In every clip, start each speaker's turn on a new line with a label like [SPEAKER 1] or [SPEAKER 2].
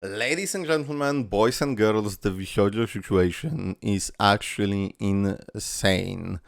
[SPEAKER 1] Ladies and gentlemen, boys and girls, the VShojo situation is actually insane.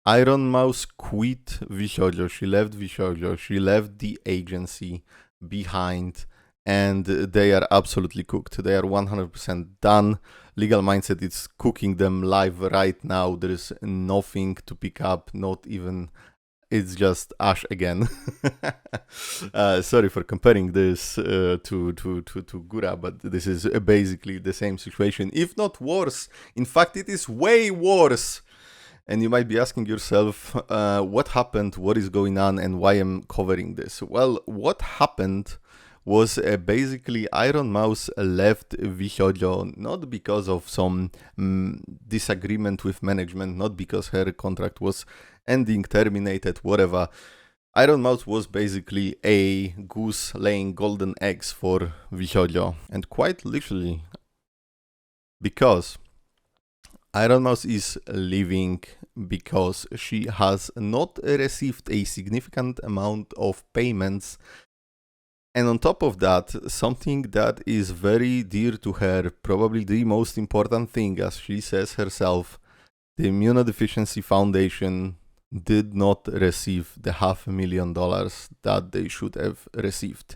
[SPEAKER 1] Ironmouse quit VShojo, she left VShojo, she left the agency behind, and they are absolutely cooked. They are 100% done. Legal Mindset is cooking them live right now. There is nothing to pick up, not even it's just Ash again. Sorry for comparing this to Gura, but this is basically the same situation, if not worse. In fact, it is way worse. And you might be asking yourself, what happened, what is going on, and why I'm covering this? Well, what happened was basically Ironmouse left VShojo not because of some disagreement with management, not because her contract was ending, terminated, whatever. Ironmouse was basically a goose laying golden eggs for VShojo, and quite literally because Ironmouse is leaving because she has not received a significant amount of payments. And on top of that, something that is very dear to her, probably the most important thing, as she says herself, the Immunodeficiency Foundation did not receive the $500,000 that they should have received.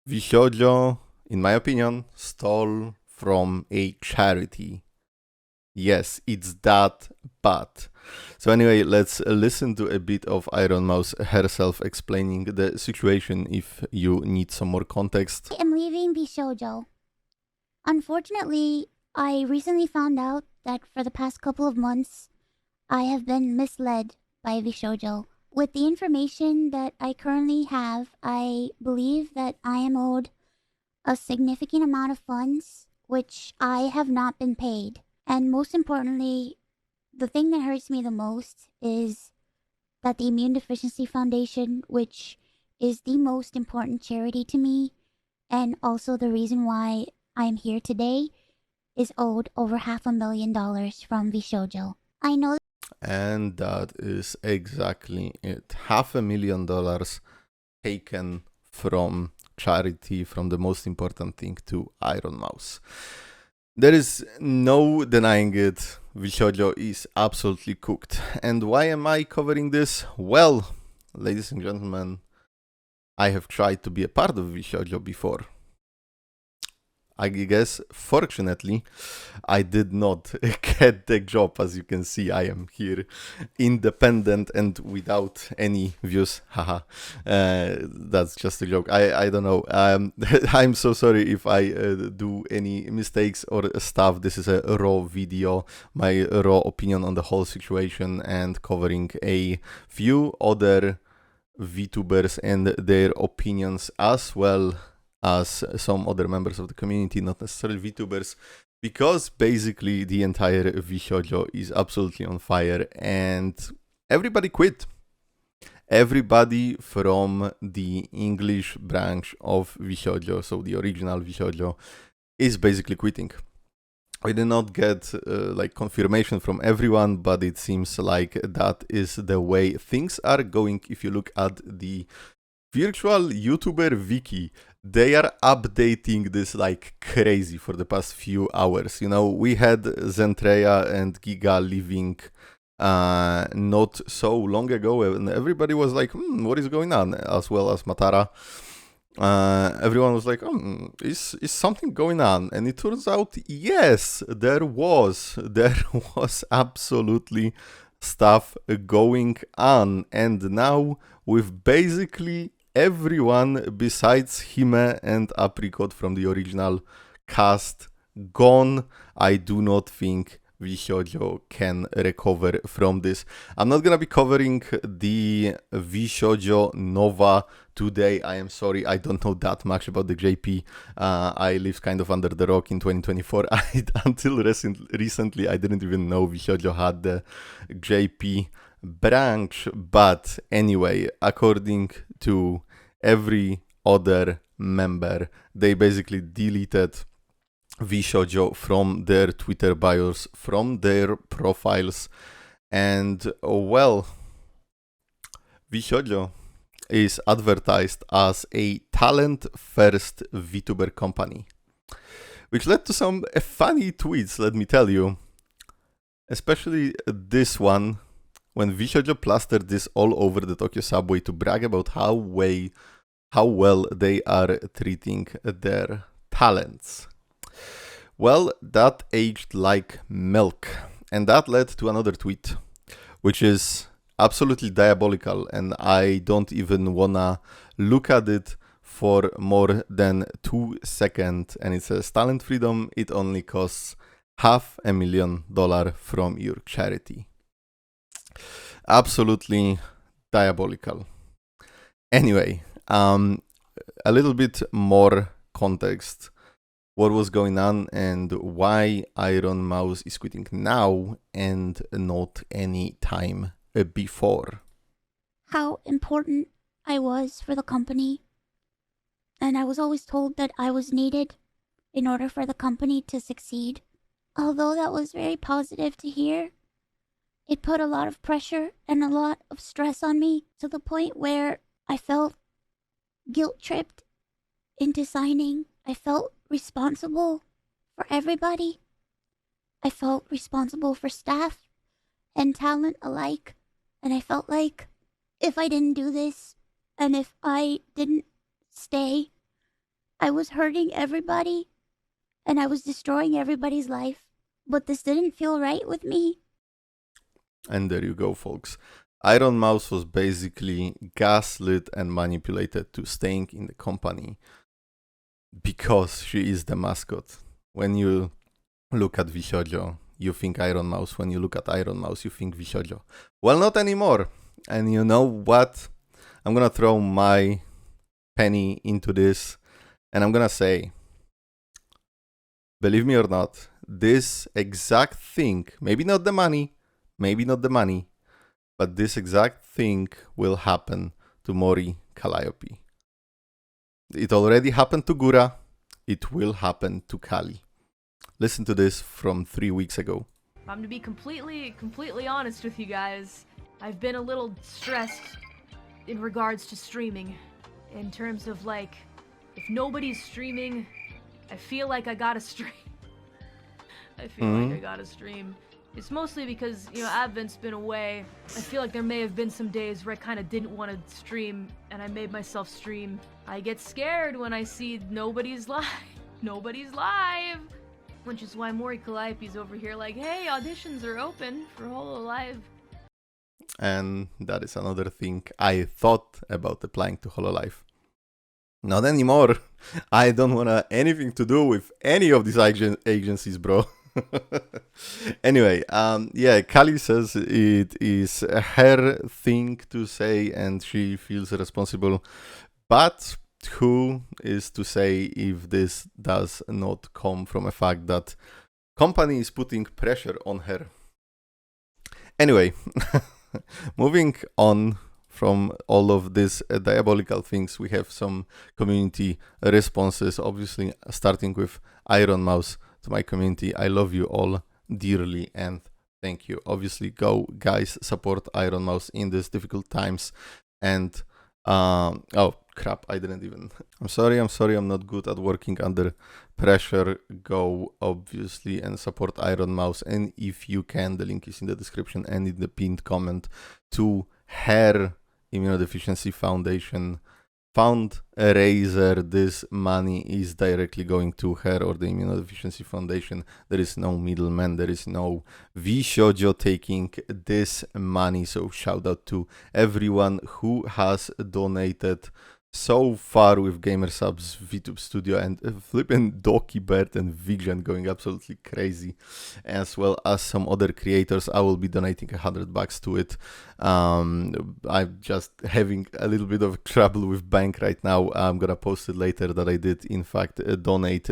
[SPEAKER 1] VShojo, in my opinion, stole from a charity. Yes, it's that bad. So anyway, let's listen to a bit of Ironmouse herself explaining the situation if you need some more context.
[SPEAKER 2] I am leaving VShojo. Unfortunately, I recently found out that for the past couple of months, I have been misled by VShojo. With the information that I currently have, I believe that I am owed a significant amount of funds, which I have not been paid. And most importantly, the thing that hurts me the most is that the Immune Deficiency Foundation, which is the most important charity to me, and also the reason why I'm here today, is owed over $500,000 from VShojo. I know.
[SPEAKER 1] And that is exactly it. $500,000 taken from charity, from the most important thing, to Ironmouse. There is no denying it. VShojo is absolutely cooked. And why am I covering this? Well, ladies and gentlemen, I have tried to be a part of VShojo before. I guess, fortunately, I did not get the job. As you can see, I am here, independent and without any views. Haha, that's just a joke. I don't know. I'm so sorry if I do any mistakes or stuff. This is a raw video, my raw opinion on the whole situation, and covering a few other VTubers and their opinions, as well as some other members of the community, not necessarily VTubers, because basically the entire VShojo is absolutely on fire and everybody quit. Everybody from the English branch of VShojo, so the original VShojo, is basically quitting. I did not get like confirmation from everyone, but it seems like that is the way things are going. If you look at the virtual YouTuber wiki, they are updating this like crazy for the past few hours. You know, we had Zentreya and Giga leaving not so long ago, and everybody was like, what is going on? As well as Matara. Everyone was like, is something going on? And it turns out, yes, there was absolutely stuff going on. And now with basically everyone besides Hime and Apricot from the original cast gone, I do not think VShojo can recover from this. I'm not gonna be covering the VShojo Nova today. I am sorry, I don't know that much about the JP. I lived kind of under the rock in 2024. Until recently, I didn't even know VShojo had the JP branch. But anyway, according to every other member, they basically deleted VShojo from their Twitter bios, from their profiles, and well, VShojo is advertised as a talent-first VTuber company. which led to some funny tweets, let me tell you. Especially this one, when VShojo plastered this all over the Tokyo subway to brag about how well they are treating their talents. Well, that aged like milk, and that led to another tweet, which is absolutely diabolical, and I don't even wanna look at it for more than 2 seconds. And it says, talent freedom, it only costs $500,000 from your charity. Absolutely diabolical. Anyway, a little bit more context. What was going on and why Ironmouse is quitting now and not any time before.
[SPEAKER 2] How important I was for the company. And I was always told that I was needed in order for the company to succeed. Although that was very positive to hear, it put a lot of pressure and a lot of stress on me to the point where I felt guilt-tripped into signing. I felt responsible for everybody. I felt responsible for staff and talent alike. And I felt like if I didn't do this and if I didn't stay, I was hurting everybody and I was destroying everybody's life. But this didn't feel right with me.
[SPEAKER 1] And there you go, folks. Ironmouse was basically gaslit and manipulated to staying in the company because she is the mascot. When you look at VShojo, you think Ironmouse. When you look at Ironmouse, you think VShojo. Well, not anymore. And you know what? I'm gonna throw my penny into this, and I'm gonna say, believe me or not, this exact thing, maybe not the money, but this exact thing will happen to Mori Calliope. It already happened to Gura. It will happen to Kali. Listen to this from 3 weeks ago.
[SPEAKER 3] I'm to be completely honest with you guys. I've been a little stressed in regards to streaming. In terms of like, if nobody's streaming, I feel like I gotta stream. It's mostly because, you know, Advent's been away. I feel like there may have been some days where I kind of didn't want to stream, and I made myself stream. I get scared when I see nobody's live. Nobody's live! Which is why Mori Calliope's over here like, hey, auditions are open for Hololive.
[SPEAKER 1] And that is another thing I thought about applying to Hololive. Not anymore. I don't want anything to do with any of these agencies, bro. Anyway, yeah, Kali says it is her thing to say and she feels responsible. But who is to say if this does not come from a fact that company is putting pressure on her? Anyway, moving on from all of these diabolical things, we have some community responses, obviously starting with Ironmouse. To my community, I love you all dearly and thank you. Obviously, go guys, support Ironmouse in these difficult times. And oh crap, I didn't even. I'm sorry, I'm not good at working under pressure. Go obviously and support Ironmouse, and if you can, the link is in the description and in the pinned comment to her Immunodeficiency Foundation fundraiser. This money is directly going to her or the Immunodeficiency Foundation. There is no middleman, there is no VShojo taking this money. So shout out to everyone who has donated so far with Gamer Subs, VTube Studio, and flipping Doki Bird and Vision going absolutely crazy, as well as some other creators. I will be donating $100 to it. I'm just having a little bit of trouble with bank right now. I'm gonna post it later that I did in fact donate.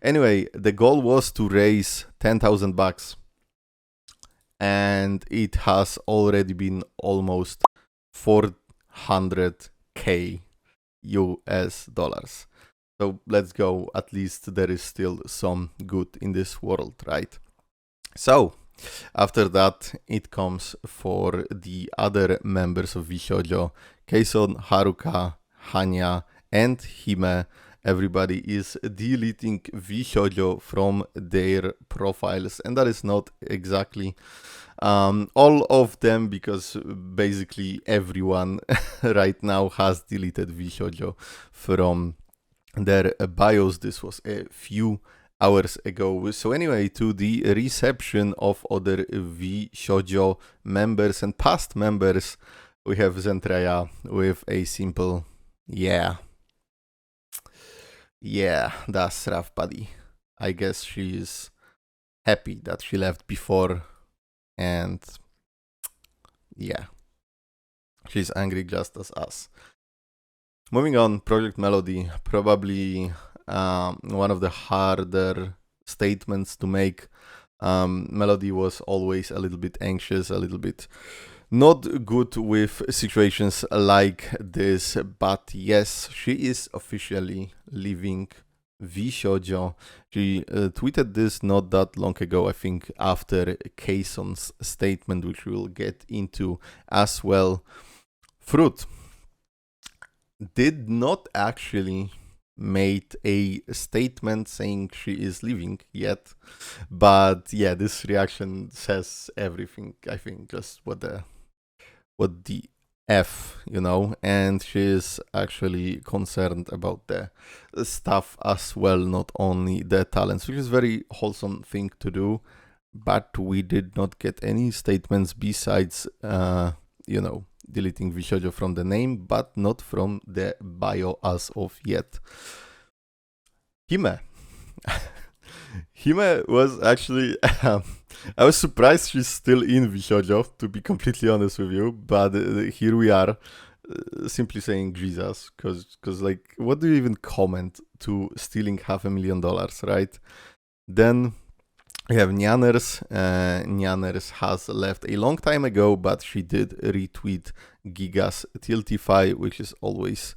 [SPEAKER 1] Anyway, the goal was to raise $10,000 and it has already been almost $400K US dollars. So let's go. At least there is still some good in this world, right? So after that, it comes for the other members of VShojo, Keison, Haruka, Hanya, and Hime. everybody is deleting VShojo from their profiles, and that is not exactly all of them, because basically everyone right now has deleted VShojo from their bios. This was a few hours ago. So anyway, to the reception of other VShojo members and past members, we have Zentreya with a simple yeah, that's rough, buddy. I guess she is happy that she left before, and yeah, she's angry just as us. Moving on, Project Melody, probably one of the harder statements to make. Melody was always a little bit anxious, a little bit not good with situations like this, but yes, she is officially leaving VShojo. She tweeted this not that long ago, I think after Kayson's statement, which we'll get into as well. Fruit did not actually made a statement saying she is leaving yet, but yeah, this reaction says everything, I think. Just what the F, and she is actually concerned about the stuff as well, not only the talents, which is very wholesome thing to do, but we did not get any statements besides, deleting VShojo from the name, but not from the bio as of yet. Hime. Hime was actually... I was surprised she's still in VShojo, to be completely honest with you, but here we are, simply saying Jesus, because like, what do you even comment to stealing $500,000, right? Then we have Nyanners. Nyanners has left a long time ago, but she did retweet Giga's Tiltify, which is always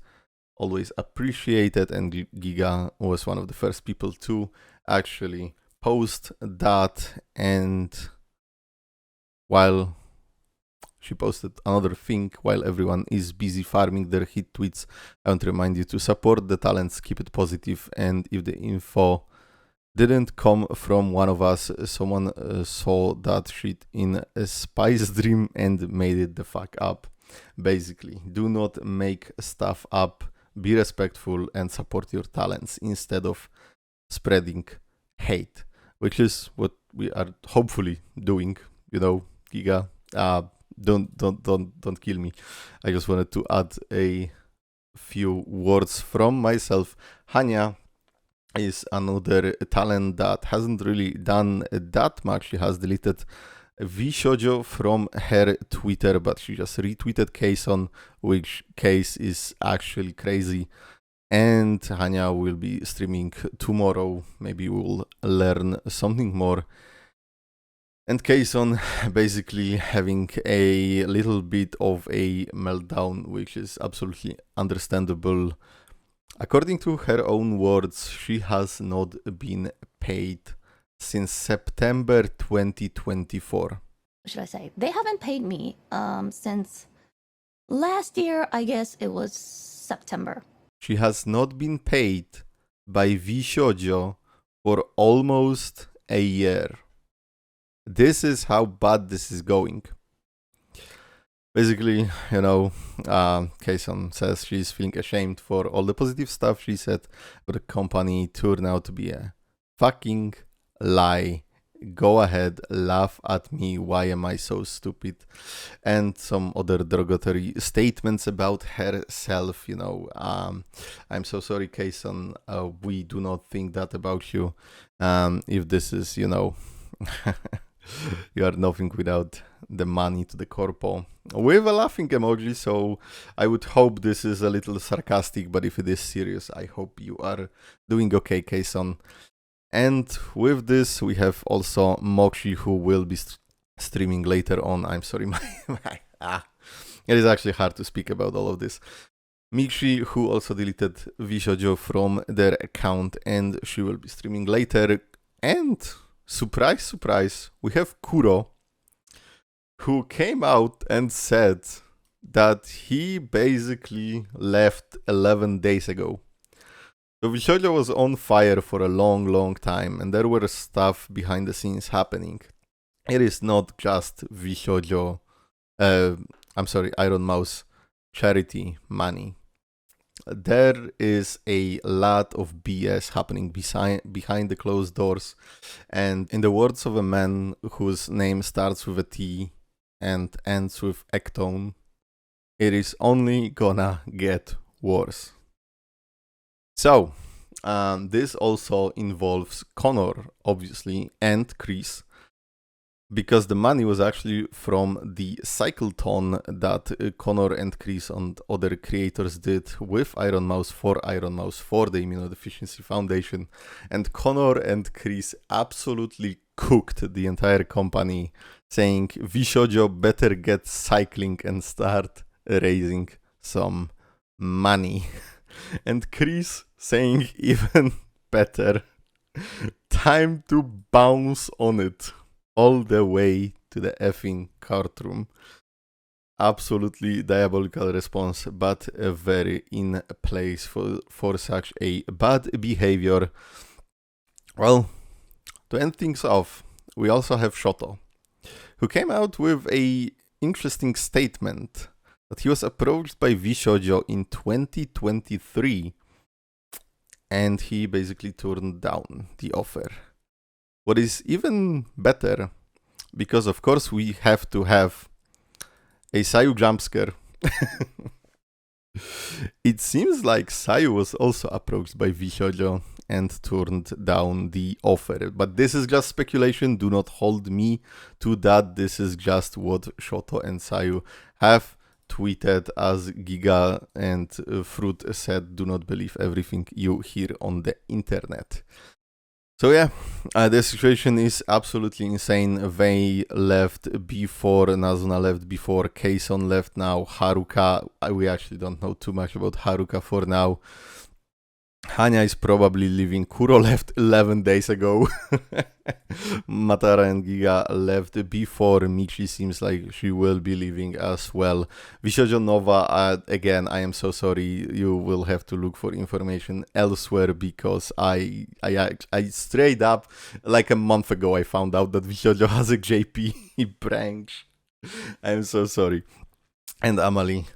[SPEAKER 1] appreciated, and Giga was one of the first people to actually post that. And while she posted another thing, while everyone is busy farming their hit tweets, I want to remind you to support the talents, keep it positive, and if the info didn't come from one of us, someone saw that shit in a spice dream and made it the fuck up. Basically, do not make stuff up, be respectful, and support your talents instead of spreading hate, which is what we are hopefully doing. Giga, don't kill me. I just wanted to add a few words from myself. Hania is another talent that hasn't really done that much. She has deleted VShojo from her Twitter, but she just retweeted Kayson, which case is actually crazy. And Hania will be streaming tomorrow. Maybe we'll learn something more. And Kayson basically having a little bit of a meltdown, which is absolutely understandable. According to her own words, she has not been paid since September 2024.
[SPEAKER 4] Should I say? They haven't paid me since last year. I guess it was September.
[SPEAKER 1] She has not been paid by VShojo for almost a year. This is how bad this is going. Basically, Kayson says she's feeling ashamed for all the positive stuff she said, but the company turned out to be a fucking lie. Go ahead, laugh at me, why am I so stupid? And some other derogatory statements about herself, I'm so sorry, Kayson, we do not think that about you. If this is, you are nothing without the money to the corpo. With a laughing emoji, so I would hope this is a little sarcastic, but if it is serious, I hope you are doing okay, Kayson. And with this, we have also Moxie, who will be streaming later on. I'm sorry, it is actually hard to speak about all of this. Mixi, who also deleted VShojo from their account, and she will be streaming later. And surprise, surprise, we have Kuro, who came out and said that he basically left 11 days ago. So VShojo was on fire for a long time, and there were stuff behind the scenes happening. It is not just VShojo, Ironmouse charity money. There is a lot of BS happening behind the closed doors, and in the words of a man whose name starts with a T and ends with ectone, it is only gonna get worse. So, this also involves Connor, obviously, and Chris, because the money was actually from the cycleton that Connor and Chris and other creators did with Ironmouse for the Immunodeficiency Foundation. And Connor and Chris absolutely cooked the entire company, saying VShojo better get cycling and start raising some money. And Chris saying even better, time to bounce on it. All the way to the effing courtroom. Absolutely diabolical response, but very in place for such a bad behavior. Well, to end things off, we also have Shoto, who came out with a interesting statement that he was approached by VShojo in 2023, and he basically turned down the offer. What is even better, because of course we have to have a Sayu jump scare. It seems like Sayu was also approached by VShojo and turned down the offer. But this is just speculation, do not hold me to that. This is just what Shoto and Sayu have tweeted, as Giga and Fruit said, do not believe everything you hear on the internet. So yeah, the situation is absolutely insane. Vei left before, Nazuna left before, Keison left now, Haruka, we actually don't know too much about Haruka for now. Hanya is probably leaving, Kuro left 11 days ago. Matara and Giga left before, Michi seems like she will be leaving as well. VShojo Nova, again, I am so sorry, you will have to look for information elsewhere, because I straight up, like a month ago, I found out that VShojo has a JP branch. I am so sorry. And Amalie,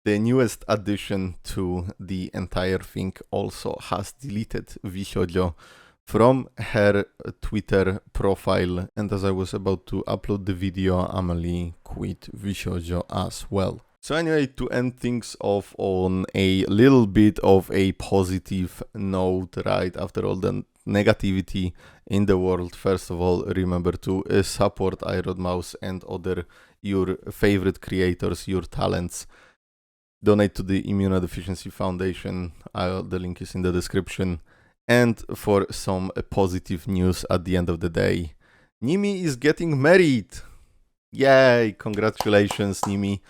[SPEAKER 1] the newest addition to the entire thing, also has deleted VShojo from her Twitter profile. And as I was about to upload the video, Amalie quit VShojo as well. So anyway, to end things off on a little bit of a positive note, right after all the negativity in the world, first of all, remember to support Ironmouse and other your favorite creators, your talents. Donate to the Immunodeficiency Foundation, the link is in the description. And for some positive news at the end of the day, Nimi is getting married! Yay! Congratulations, Nimi.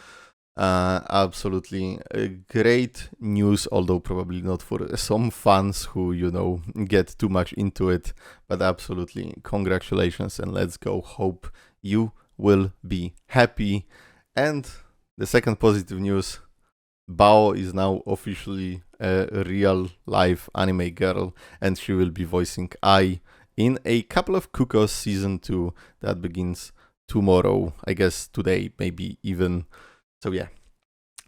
[SPEAKER 1] Absolutely great news, although probably not for some fans who, you know, get too much into it. But absolutely congratulations, and let's go. Hope you will be happy. And the second positive news, Bao is now officially a real life anime girl, and she will be voicing Ai in a couple of Kukos season 2 that begins tomorrow, I guess today, maybe even. So yeah,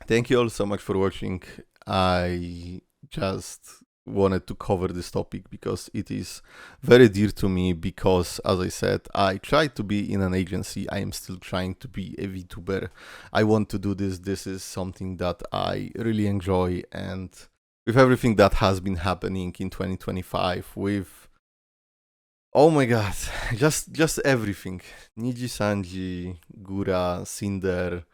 [SPEAKER 1] thank you all so much for watching. I just wanted to cover this topic because it is very dear to me, because as I said, I tried to be in an agency. I am still trying to be a VTuber. I want to do this. This is something that I really enjoy, and with everything that has been happening in 2025 with, oh my god, just everything. Niji Sanji, Gura, Cinder,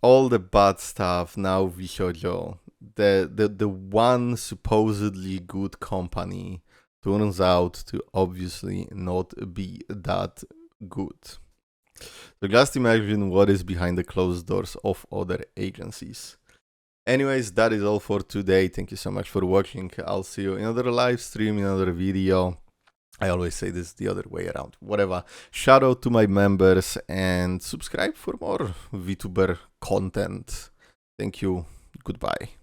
[SPEAKER 1] all the bad stuff, now VShojo. The one supposedly good company turns out to obviously not be that good. So just imagine what is behind the closed doors of other agencies. Anyways, that is all for today. Thank you so much for watching. I'll see you in another live stream, in another video. I always say this the other way around. Whatever. Shout out to my members and subscribe for more VTuber content. Thank you. Goodbye.